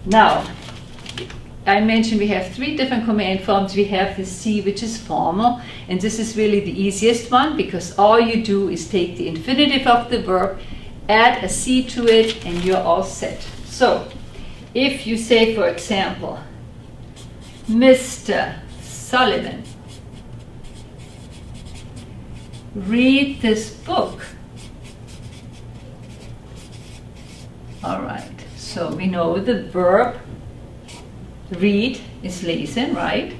Now, I mentioned we have 3 different command forms. We have the C, which is formal, and this is really the easiest one because all you do is take the infinitive of the verb, add a C to it, and you're all set. So, if you say, for example, Mr. Sullivan, read this book. All right, so we know the verb read is lesen, right?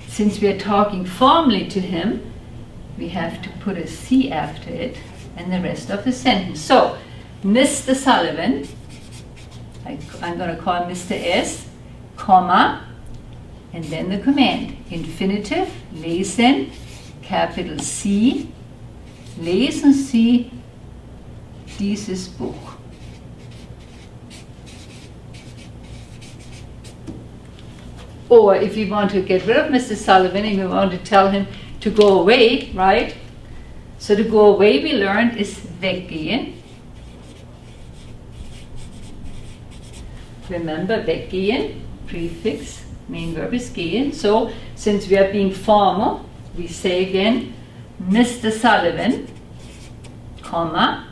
Since we are talking formally to him, we have to put a C after it and the rest of the sentence. So, Mr. Sullivan, I'm going to call Mr. S, comma, and then the command. Infinitive, lesen, capital C, lesen Sie dieses Buch. Or if we want to get rid of Mr. Sullivan and we want to tell him to go away, right? So to go away, we learned, is weggehen. Remember, weggehen, prefix, main verb is gehen. So since we are being formal, we say again, Mr. Sullivan, comma,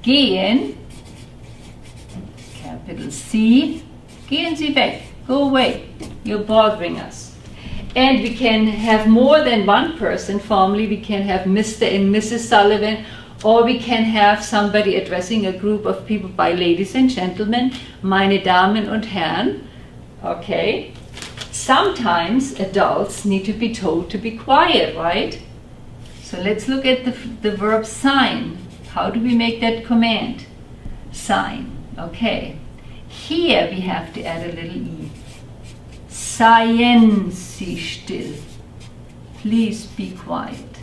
gehen, capital C, gehen Sie weg, go away, you're bothering us. And we can have more than one person. Formally, we can have Mr. and Mrs. Sullivan, or we can have somebody addressing a group of people by ladies and gentlemen, meine Damen und Herren. Okay. Sometimes adults need to be told to be quiet, right? So let's look at the verb sign. How do we make that command? Sign. Okay. Here we have to add a little E. Seien Sie still. Please be quiet.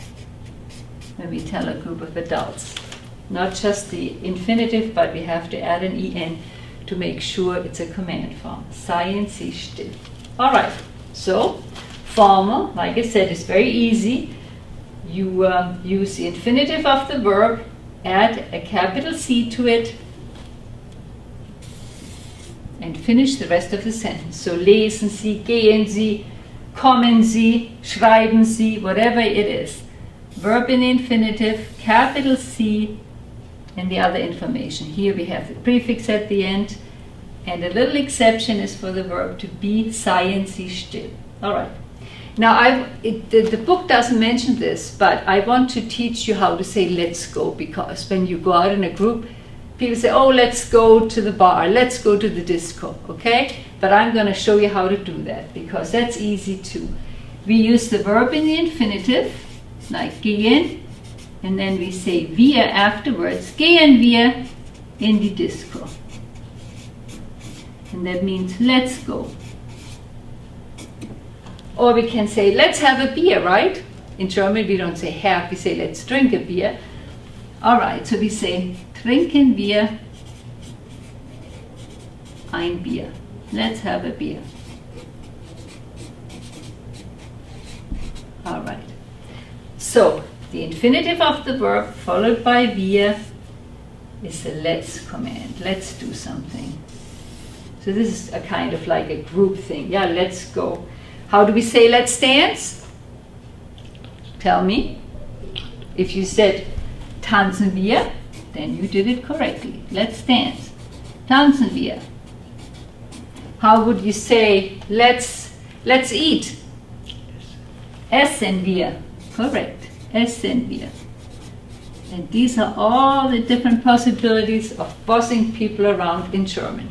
When we tell a group of adults. Not just the infinitive, but we have to add an en to make sure it's a command form. Seien Sie still. Alright, so formal, like I said, is very easy. You use the infinitive of the verb, add a capital C to it, and finish the rest of the sentence. So lesen Sie, gehen Sie, kommen Sie, schreiben Sie, whatever it is. Verb in the infinitive, capital C, and the other information. Here we have the prefix at the end, and a little exception is for the verb to be, seien Sie still. All right. Now, the book doesn't mention this, but I want to teach you how to say let's go, because when you go out in a group, people say, oh, let's go to the bar, let's go to the disco, okay? But I'm going to show you how to do that, because that's easy too. We use the verb in the infinitive, like gehen, and then we say wir afterwards. Gehen wir in die Disco. And that means let's go. Or we can say let's have a beer, right? In German we don't say have, we say let's drink a beer. Alright, so we say trinken wir ein Bier. Let's have a beer. Alright. So, the infinitive of the verb followed by wir is the let's command. Let's do something. So this is a kind of like a group thing. Yeah, let's go. How do we say let's dance? Tell me. If you said tanzen wir, then you did it correctly. Let's dance. Tanzen wir. How would you say let's eat? Essen wir. Correct. Essen wir. And these are all the different possibilities of bossing people around in German.